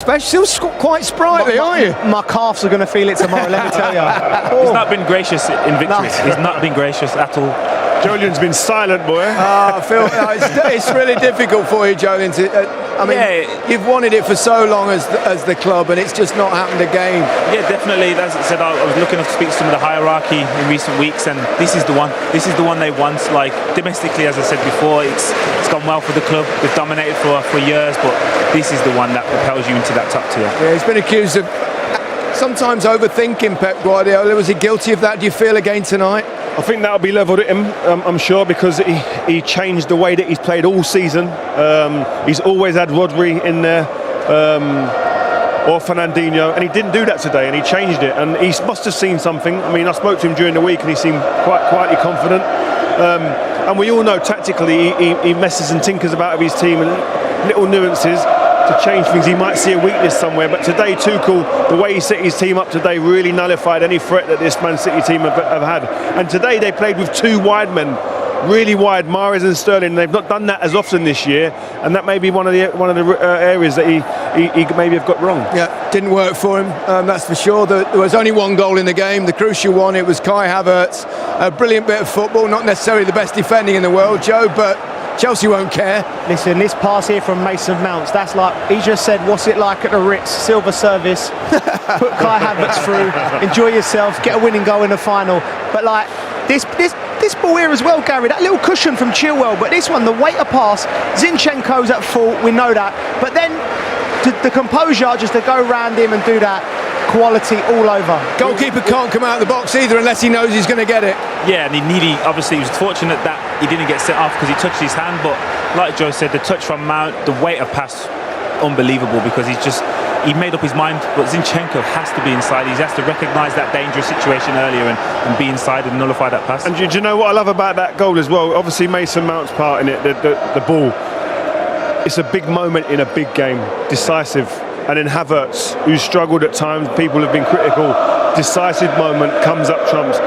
Still quite sprightly, are you? My calves are going to feel it tomorrow, let me tell you. He's not been gracious in victory. He's not been gracious at all. Joleon's been silent, boy. Phil, it's really difficult for you, Joleon. You've wanted it for so long as the club, and it's just not happened again. Yeah, definitely. As I said, I was looking to speak to some of the hierarchy in recent weeks, and this is the one. This is the one they want. Like domestically, as I said before, it's gone well for the club. They've dominated for years, but this is the one that propels you into that top tier. Yeah, he's been accused of sometimes overthinking Pep Guardiola. Was he guilty of that, do you feel, again tonight? I think that'll be levelled at him, I'm sure, because he changed the way that he's played all season. He's always had Rodri in there, or Fernandinho, and he didn't do that today, and he changed it. And he must have seen something. I mean, I spoke to him during the week, and he seemed quite quietly confident. And we all know tactically he messes and tinkers about of his team and little nuances to change things. He might see a weakness somewhere, but today Tuchel, the way he set his team up today, really nullified any threat that this Man City team have had. And today they played with two wide men, really wide, Mahrez and Sterling. They've not done that as often this year, and that may be one of the areas that he maybe have got wrong. Yeah, didn't work for him, that's for sure. There was only one goal in the game, the crucial one. It was Kai Havertz, a brilliant bit of football, not necessarily the best defending in the world, Joe, but Chelsea won't care. Listen, this pass here from Mason Mounts, that's like, he just said, what's it like at the Ritz? Silver service, put Kai Havertz through, enjoy yourself, get a winning goal in the final. But like, this ball here as well, Gary, that little cushion from Chilwell, but this one, the weight of pass, Zinchenko's at fault, we know that. But then, the composure just to go round him and do that, quality all over. Goalkeeper can't come out of the box either unless he knows he's going to get it. Yeah, and obviously he was fortunate that he didn't get set off because he touched his hand, but like Joe said, the touch from Mount, the weight of pass, unbelievable, because he made up his mind, but Zinchenko has to be inside. He has to recognise that dangerous situation earlier and be inside and nullify that pass. And do you know what I love about that goal as well? Obviously Mason Mount's part in it, the ball. It's a big moment in a big game, decisive. And then Havertz, who's struggled at times, people have been critical, decisive moment, comes up trumps.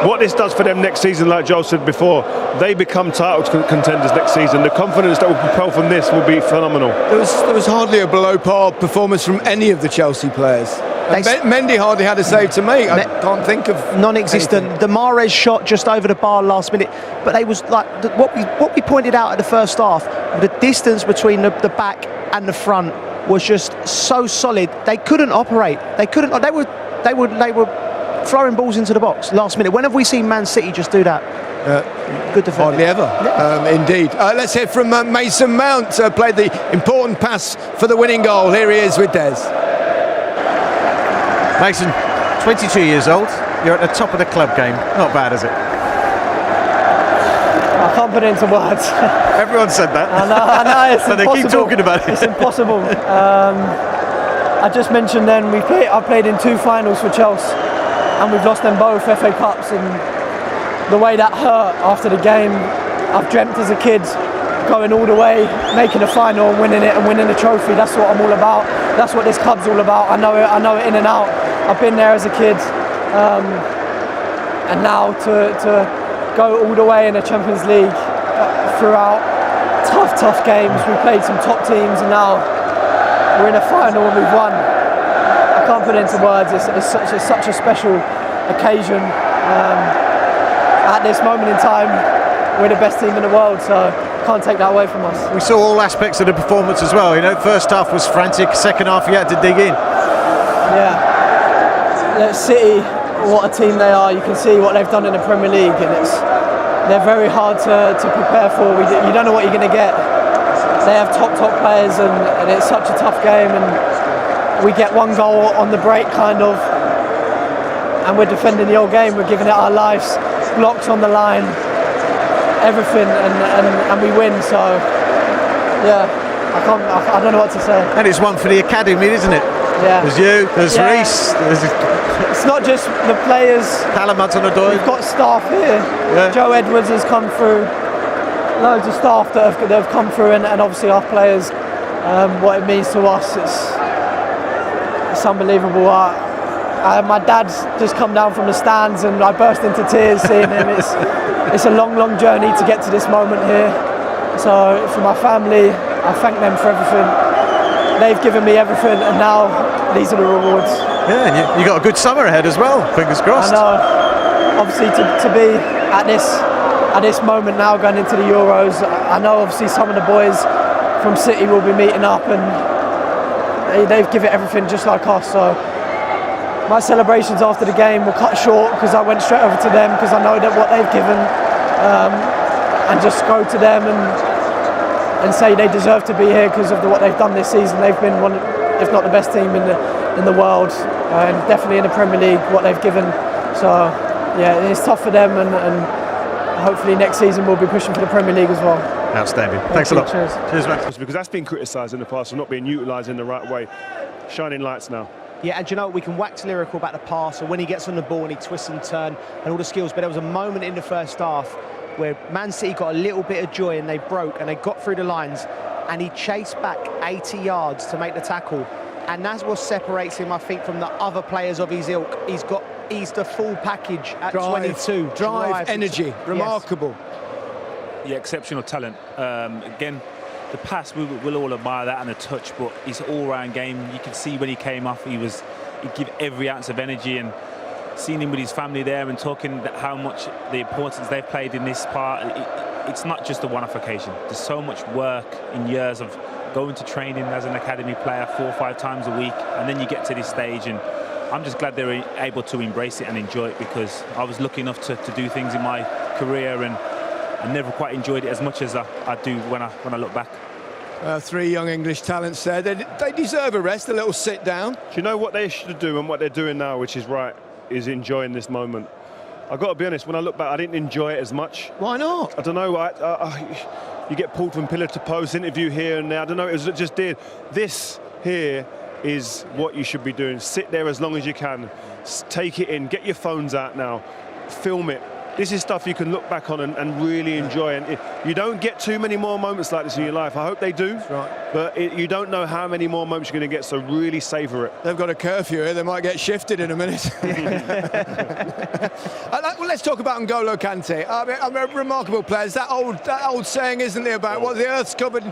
What this does for them next season, like Joel said before, they become title contenders next season. The confidence that will propel from this will be phenomenal. There was hardly a below par performance from any of the Chelsea players. Mendy hardly had a save to make. I can't think of non-existent. anything. The Mahrez shot just over the bar last minute, but they was like what we pointed out at the first half. The distance between the back and the front was just so solid. They couldn't operate. They were throwing balls into the box last minute. When have we seen Man City just do that? Good defending. Hardly ever. Indeed. Let's hear from Mason Mount. Played the important pass for the winning goal. Here he is with Des. Mason, 22 years old. You're at the top of the club game. Not bad, is it? I can't put it into words. Everyone said that. I know, it's but impossible. they keep talking about it. It's impossible. I just mentioned then I played in 2 finals for Chelsea, and we've lost them both FA Cups, and the way that hurt after the game, I've dreamt as a kid going all the way, making a final and winning it and winning the trophy. That's what I'm all about. That's what this club's all about. I know it in and out. I've been there as a kid, and now to go all the way in the Champions League throughout tough games. We played some top teams, and now we're in a final and we've won. I can't put it into words. It's such a special occasion. At this moment in time, we're the best team in the world, so can't take that away from us. We saw all aspects of the performance as well. You know, first half was frantic, second half you had to dig in. Yeah. City, what a team they are. You can see what they've done in the Premier League, and they're very hard to prepare for. You don't know what you're going to get. They have top players, and it's such a tough game, and we get one goal on the break kind of, and we're defending the whole game. We're giving it our lives, blocks on the line, everything, and we win. So yeah, I don't know what to say. And it's one for the academy, isn't it? Yeah. There's you, there's Reece, there's it's not just the players. Calamat's on the door. We've got staff here. Yeah. Joe Edwards has come through. Loads of staff that have come through, and obviously our players. What it means to us, it's unbelievable. My dad's just come down from the stands, and I burst into tears seeing him. It's a long journey to get to this moment here. So for my family, I thank them for everything. they've given me everything, and now these are the rewards. Yeah, and you got a good summer ahead as well. Fingers crossed. I know. Obviously, to be at this moment now, going into the Euros, I know obviously some of the boys from City will be meeting up, and they've given everything just like us. So my celebrations after the game were cut short because I went straight over to them because I know that what they've given, and just go to them and say they deserve to be here because of what they've done this season. They've been one, if not the best team in the world, and definitely in the Premier League, what they've given. So yeah, it's tough for them, and hopefully next season we'll be pushing for the Premier League as well. Outstanding. Thanks a lot. Cheers. Cheers, man. Because that's been criticised in the past for not being utilised in the right way. Shining lights now. Yeah, and you know, we can wax lyrical about the pass or when he gets on the ball and he twists and turns and all the skills, but there was a moment in the first half where Man City got a little bit of joy and they broke and they got through the lines and he chased back 80 yards to make the tackle. And that's what separates him, I think, from the other players of his ilk. He's the full package at 22. Drive, energy, remarkable. Yeah, exceptional talent. Again, the pass, we'll all admire that, and the touch, but his all-round game, you could see when he came off, he'd give every ounce of energy, and seeing him with his family there and talking how much the importance they've played in this part, it's not just a one-off occasion. There's so much work in years of going to training as an academy player 4 or 5 times a week, and then you get to this stage, and I'm just glad they're able to embrace it and enjoy it, because I was lucky enough to do things in my career, and I never quite enjoyed it as much as I do when I look back. 3 young English talents there. They deserve a rest, a little sit down. Do you know what they should do and what they're doing now, which is right, is enjoying this moment? I've got to be honest, when I look back, I didn't enjoy it as much. Why not? I don't know. You get pulled from pillar to post, interview here and there. I don't know, it just did. This here is what you should be doing. Sit there as long as you can. Take it in. Get your phones out now. Film it. This is stuff you can look back on and really enjoy. And you don't get too many more moments like this in your life. I hope they do. That's right. But you don't know how many more moments you're going to get, so really savour it. They've got a curfew here. They might get shifted in a minute. Well, let's talk about N'Golo Kante. I mean, a remarkable player. It's that old saying, isn't there, about what the Earth's covered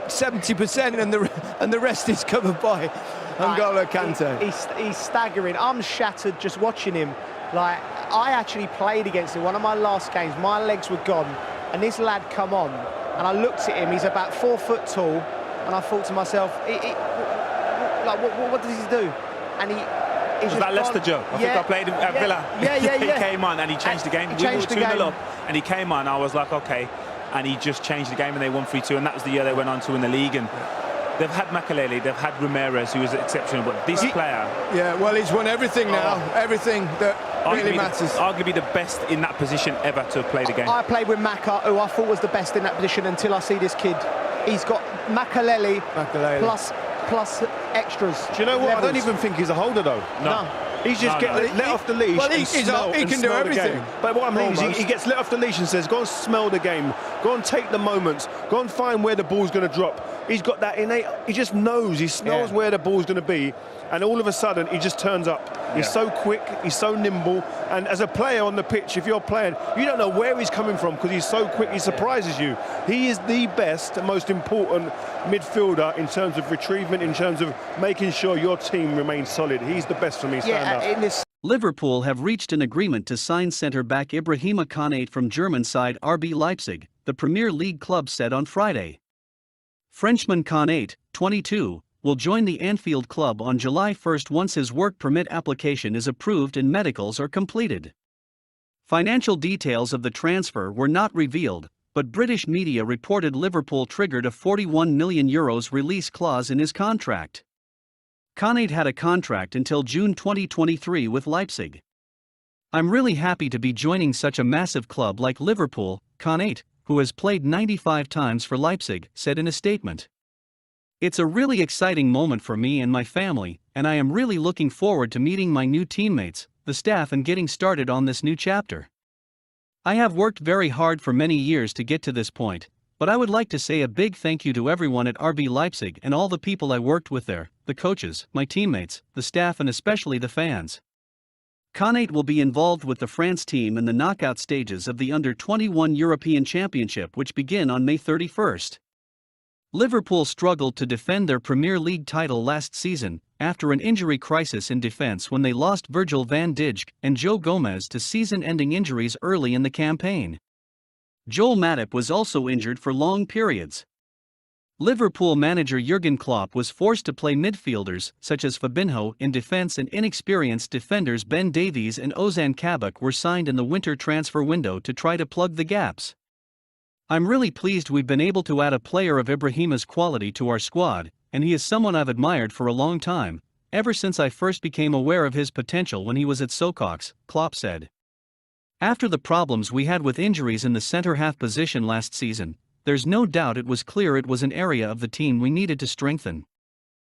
70% and the rest is covered by N'Golo Kante. He's staggering. I'm shattered just watching him. Like, I actually played against him. One of my last games, my legs were gone, and this lad come on, and I looked at him. He's about 4 foot tall, and I thought to myself, like, what does he do? And was that Leicester, Joe? I think I played him at Villa. Yeah. He came on and he changed the game. We were 2-0 up, and he came on. I was like, okay, and he just changed the game, and they won 3-2, and that was the year they went on to win the league. And they've had Makelele, they've had Ramirez, who was exceptional, but this player... Yeah, well, he's won everything now, everything that really matters. Arguably the best in that position ever to play the game. I played with Maka, who I thought was the best in that position until I see this kid. He's got Makelele. Plus extras. Do you know what? Levels. I don't even think he's a holder, though. No. He's just getting let off the leash. Well, he can do everything. But what I mean is he gets let off the leash and says, go and smell the game, go and take the moments, go and find where the ball's going to drop. He's got that innate, he just knows, he smells where the ball's going to be, and all of a sudden he just turns up. He's so quick, he's so nimble, and as a player on the pitch, if you're playing, you don't know where he's coming from because he's so quick, he surprises you. He is the best and most important midfielder in terms of retrievement, in terms of making sure your team remains solid. He's the best for me, stand up. Liverpool have reached an agreement to sign centre-back Ibrahima Konate from German side RB Leipzig, the Premier League club said on Friday. Frenchman Konate, 22, will join the Anfield club on July 1 once his work permit application is approved and medicals are completed. Financial details of the transfer were not revealed, but British media reported Liverpool triggered a €41 million release clause in his contract. Konate had a contract until June 2023 with Leipzig. "I'm really happy to be joining such a massive club like Liverpool," Konate, who has played 95 times for Leipzig, said in a statement. "It's a really exciting moment for me and my family, and I am really looking forward to meeting my new teammates, the staff, and getting started on this new chapter. I have worked very hard for many years to get to this point, but I would like to say a big thank you to everyone at RB Leipzig and all the people I worked with there, the coaches, my teammates, the staff, and especially the fans." Konate will be involved with the France team in the knockout stages of the Under-21 European Championship, which begin on May 31. Liverpool struggled to defend their Premier League title last season, after an injury crisis in defence when they lost Virgil van Dijk and Joe Gomez to season-ending injuries early in the campaign. Joel Matip was also injured for long periods. Liverpool manager Jurgen Klopp was forced to play midfielders such as Fabinho in defence, and inexperienced defenders Ben Davies and Ozan Kabak were signed in the winter transfer window to try to plug the gaps. I'm really pleased we've been able to add a player of Ibrahima's quality to our squad, and he is someone I've admired for a long time, ever since I first became aware of his potential when he was at Socox, Klopp said. After the problems we had with injuries in the centre-half position last season, there's no doubt it was clear it was an area of the team we needed to strengthen.